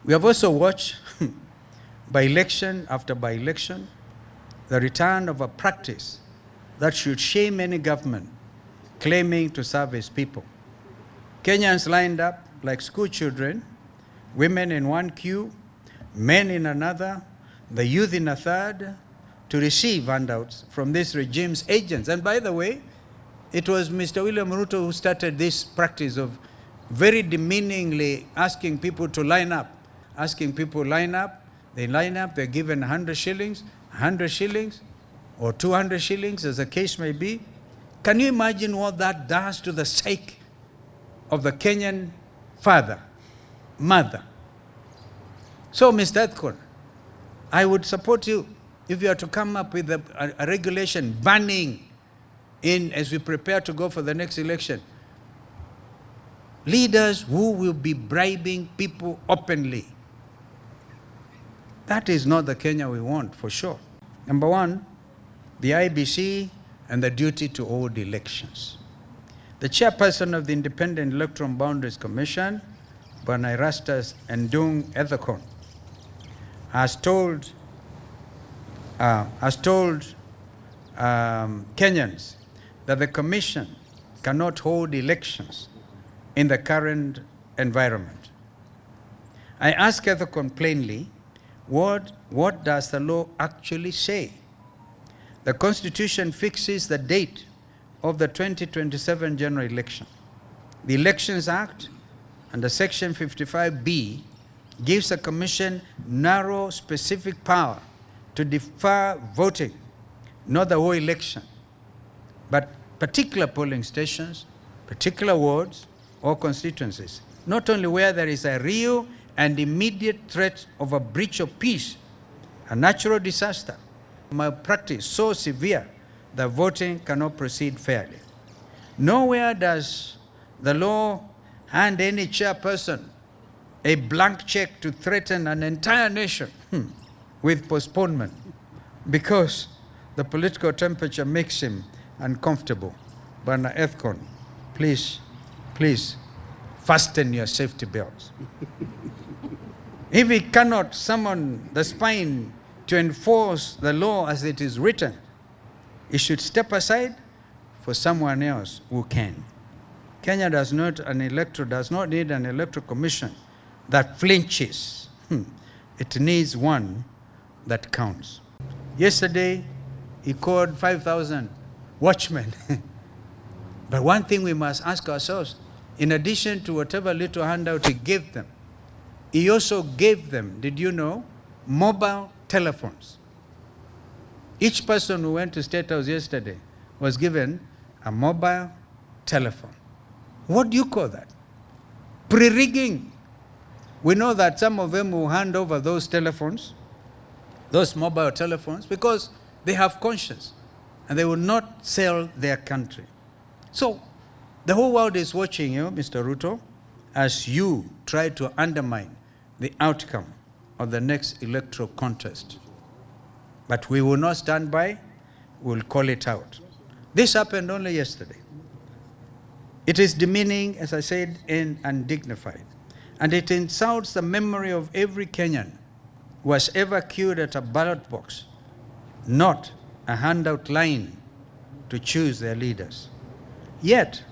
We have also watched by election after by election the return of a practice that should shame any government claiming to serve its people. Kenyans lined up like school children, women in one queue, men in another, the youth in a third, to receive handouts from this regime's agents. And by the way, it was Mr. William Ruto who started this practice of very demeaningly asking people to line up. Asking people to line up, they're given 100 shillings, or 200 shillings, as the case may be. Can you imagine what that does to the psyche of the Kenyan father, mother? So, Mr. Ethkon, I would support you if you are to come up with a regulation banning, as we prepare to go for the next election, leaders who will be bribing people openly. That is not the Kenya we want, for sure. Number one, the IBC and the duty to hold elections. The chairperson of the Independent Electoral Boundaries Commission, Bwana Erastus Ndung Ethekon, has told Kenyans that the commission cannot hold elections in the current environment. I ask Ethekon plainly, what does the law actually say? The Constitution fixes the date of the 2027 general election. The Elections Act under Section 55B gives the Commission narrow, specific power to defer voting, not the whole election, but particular polling stations, particular wards or constituencies, not only where there is a real and immediate threat of a breach of peace, a natural disaster, malpractice so severe that voting cannot proceed fairly. Nowhere does the law hand any chairperson a blank check to threaten an entire nation with postponement because the political temperature makes him uncomfortable. Bwana Ethekon, please fasten your safety belts. If he cannot summon the spine to enforce the law as it is written, he should step aside for someone else who can. Kenya does not need an electoral commission that flinches. It needs one that counts. Yesterday, he called 5,000 watchmen. But one thing we must ask ourselves, in addition to whatever little handout he gave them, he also gave them, did you know, mobile telephones. Each person who went to State House yesterday was given a mobile telephone. What do you call that? Pre-rigging. We know that some of them will hand over those telephones, those mobile telephones, because they have conscience and they will not sell their country. So the whole world is watching you, Mr. Ruto, as you try to undermine the outcome of the next electoral contest. But we will not stand by, we'll call it out. This happened only yesterday. It is demeaning, as I said, and undignified. And it insults the memory of every Kenyan who has ever queued at a ballot box, not a handout line to choose their leaders. Yet,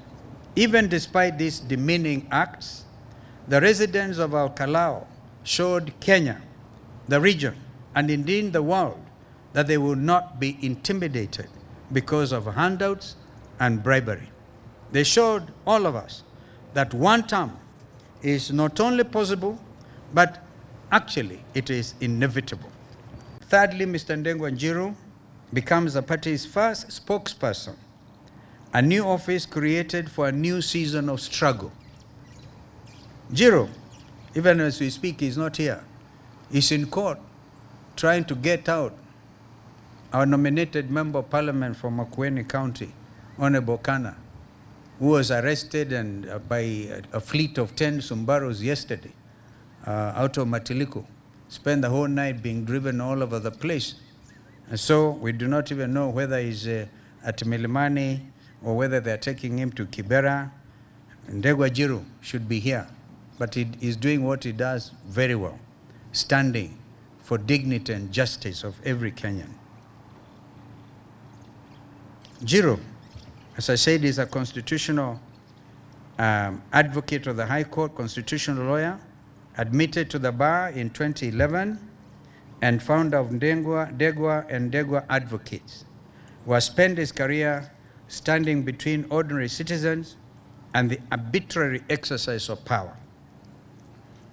even despite these demeaning acts, the residents of our Kalao showed Kenya, the region, and indeed the world, that they will not be intimidated because of handouts and bribery. They showed all of us that one term is not only possible, but actually it is inevitable. Thirdly, Mr. Ndengwa Njiru becomes the party's first spokesperson, a new office created for a new season of struggle. Njiru, even as we speak, is not here. He's in court trying to get out our nominated member of parliament from Makueni County, Honorable Kana, who was arrested by a fleet of 10 Sumbaros yesterday out of Matiliko. Spent the whole night being driven all over the place. And so we do not even know whether he's at Milimani or whether they're taking him to Kibera. Ndengwa Njiru should be here but he is doing what he does very well, standing for dignity and justice of every Kenyan. Jiro, as I said, is a constitutional advocate of the High Court, constitutional lawyer, admitted to the bar in 2011, and founder of Ndegwa and Ndegwa Advocates, who has spent his career standing between ordinary citizens and the arbitrary exercise of power.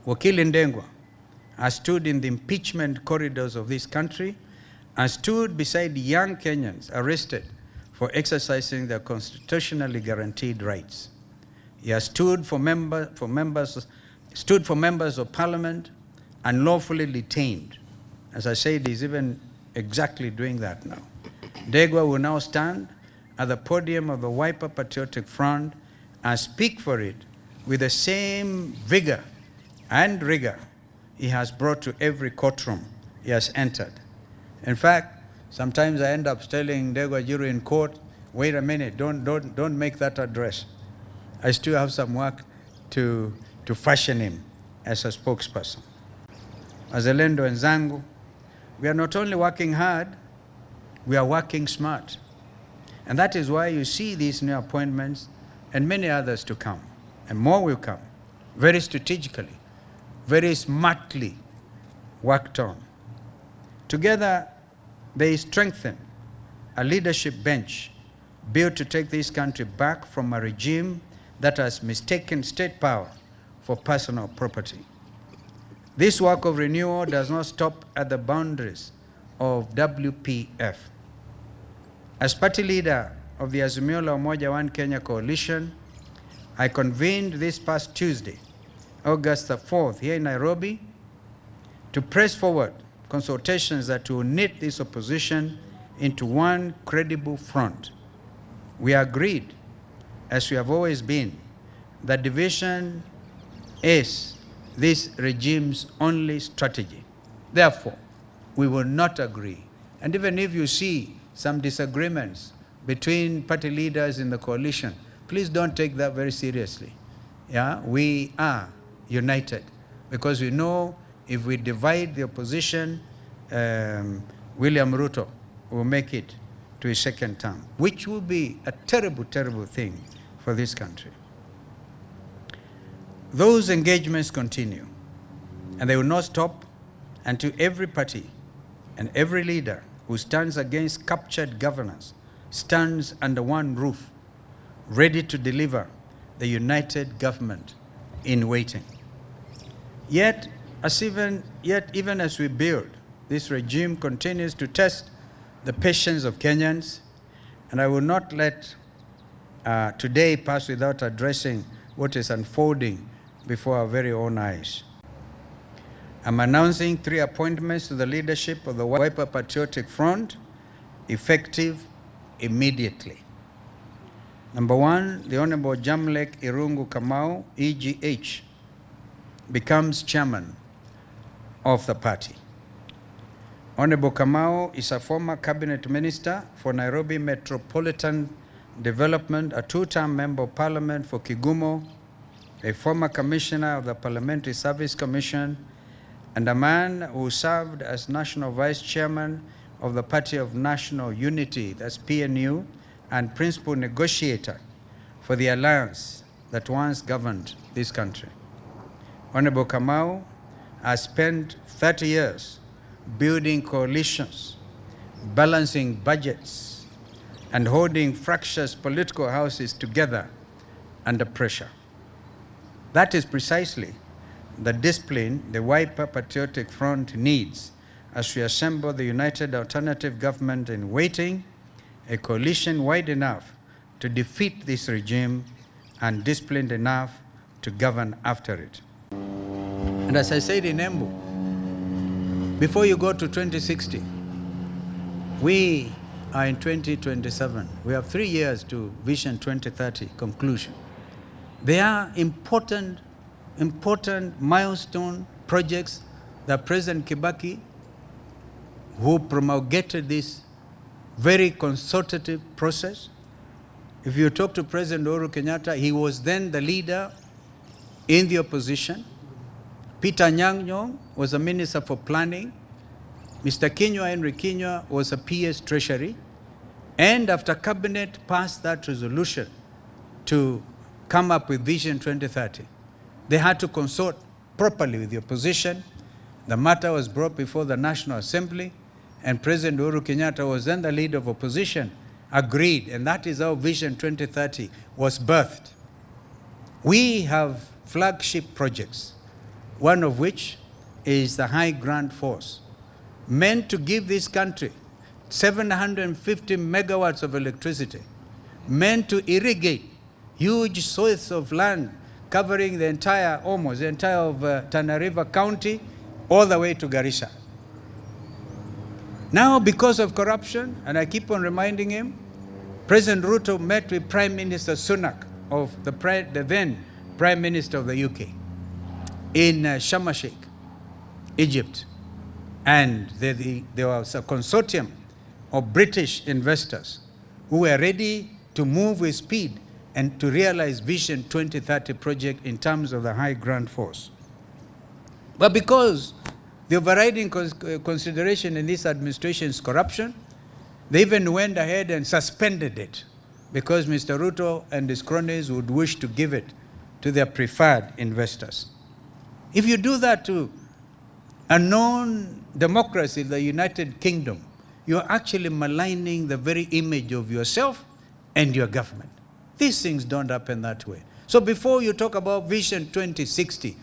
Wakili Ndegwa has stood in the impeachment corridors of this country and stood beside young Kenyans arrested for exercising their constitutionally guaranteed rights. He has stood for members of parliament unlawfully detained. As I said, he's even exactly doing that now. Ndegwa will now stand at the podium of the Wiper Patriotic Front and speak for it with the same vigor and rigor he has brought to every courtroom he has entered. In fact, sometimes I end up telling Ndegwa Jiro in court, wait a minute, don't make that address. I still have some work to fashion him as a spokesperson. Wazalendo wenzangu, we are not only working hard, we are working smart. And that is why you see these new appointments and many others to come. And more will come, very strategically, very smartly worked on. Together, they strengthen a leadership bench built to take this country back from a regime that has mistaken state power for personal property. This work of renewal does not stop at the boundaries of WPF. As party leader of the Azimio la Umoja One Kenya coalition, I convened this past Tuesday, August the 4th, here in Nairobi, to press forward consultations that will knit this opposition into one credible front. We agreed, as we have always been, that division is this regime's only strategy. Therefore, we will not agree. And even if you see some disagreements between party leaders in the coalition, please don't take that very seriously. Yeah, we are united because we know if we divide the opposition, William Ruto will make it to his second term, which will be a terrible, terrible thing for this country. Those engagements continue, and they will not stop until every party and every leader who stands against captured governance stands under one roof, ready to deliver the united government in waiting. Yet even as we build, this regime continues to test the patience of Kenyans, and I will not let today pass without addressing what is unfolding before our very own eyes. I'm announcing 3 appointments to the leadership of the Wiper Patriotic Front, effective immediately. Number 1, the Honorable Jamlek Irungu Kamau, EGH, becomes chairman of the party. Honorable Kamau is a former cabinet minister for Nairobi Metropolitan Development, a 2-term member of parliament for Kigumo, a former commissioner of the Parliamentary Service Commission, and a man who served as national vice chairman of the Party of National Unity, that's PNU, and principal negotiator for the alliance that once governed this country. Honorable Kamau has spent 30 years building coalitions, balancing budgets, and holding fractious political houses together under pressure. That is precisely the discipline the Wiper Patriotic Front needs as we assemble the united alternative government in waiting, a coalition wide enough to defeat this regime and disciplined enough to govern after it. And as I said in Embu, before you go to 2060, we are in 2027. We have 3 years to Vision 2030 conclusion. There are important milestone projects that President Kibaki, who promulgated this very consultative process. If you talk to President Uhuru Kenyatta, he was then the leader in the opposition. Peter Nyang' was a minister for planning. Mr. Kinyua, Henry Kinyua, was a PS Treasury. And after Cabinet passed that resolution to come up with Vision 2030, they had to consult properly with the opposition. The matter was brought before the National Assembly, and President Uhuru Kenyatta was then the leader of opposition, agreed, and that is how Vision 2030 was birthed. We have flagship projects, one of which is the High Grand Force, meant to give this country 750 megawatts of electricity, meant to irrigate huge swaths of land covering the entire, almost the entire of Tana River County, all the way to Garissa. Now, because of corruption, and I keep on reminding him, President Ruto met with Prime Minister Sunak, of the then Prime Minister of the UK, in Sharm el-Sheikh, Egypt. And there was a consortium of British investors who were ready to move with speed and to realize Vision 2030 project in terms of the High Grand Force. But because the overriding consideration in this administration is corruption, they even went ahead and suspended it because Mr. Ruto and his cronies would wish to give it to their preferred investors. If you do that to a known democracy, the United Kingdom, you're actually maligning the very image of yourself and your government. These things don't happen that way. So before you talk about Vision 2060,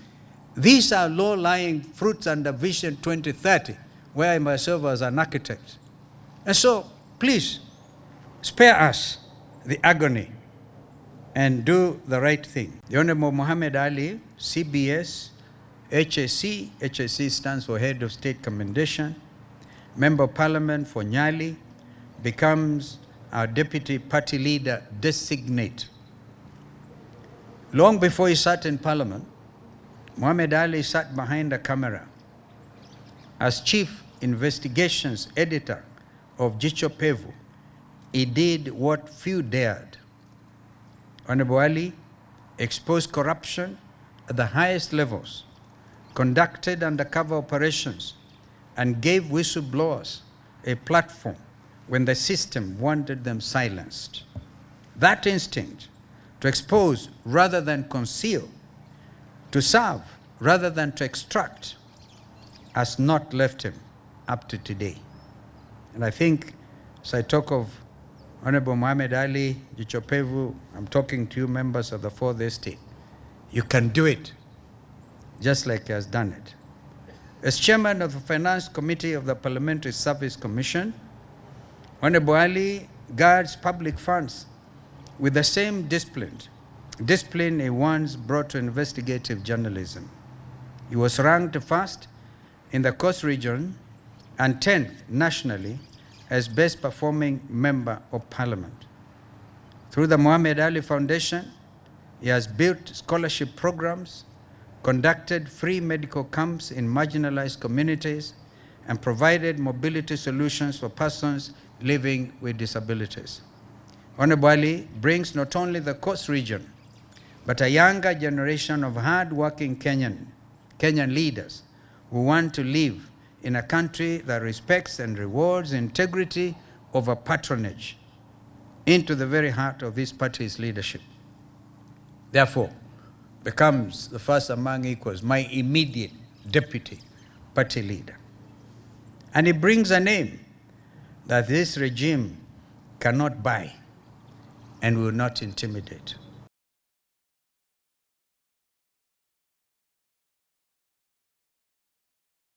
these are low-lying fruits under Vision 2030, where I myself was an architect. And so, please, spare us the agony and do the right thing. The Honorable Muhammad Ali, CBS, HSC, HSC stands for Head of State Commendation, Member of Parliament for Nyali, becomes our Deputy Party Leader designate. Long before he sat in Parliament, Muhammad Ali sat behind a camera as Chief Investigations Editor of Jicho Pevu. He did what few dared. Honorable Ali exposed corruption at the highest levels, conducted undercover operations, and gave whistleblowers a platform when the system wanted them silenced. That instinct to expose rather than conceal, to serve rather than to extract, has not left him up to today. And I think, as I talk of Honorable Muhammad Ali, Jicho Pevu, I'm talking to you members of the Fourth Estate. You can do it, just like he has done it. As chairman of the Finance Committee of the Parliamentary Service Commission, Honorable Ali guards public funds with the same discipline he once brought to investigative journalism. He was ranked first in the Coast region and 10th nationally as best performing member of parliament. Through the Muhammad Ali Foundation, he has built scholarship programs, conducted free medical camps in marginalized communities, and provided mobility solutions for persons living with disabilities. Honorable Ali brings not only the Coast region, but a younger generation of hard-working Kenyan leaders who want to live in a country that respects and rewards integrity over patronage into the very heart of this party's leadership. Therefore, becomes the first among equals, my immediate deputy party leader. And he brings a name that this regime cannot buy and will not intimidate.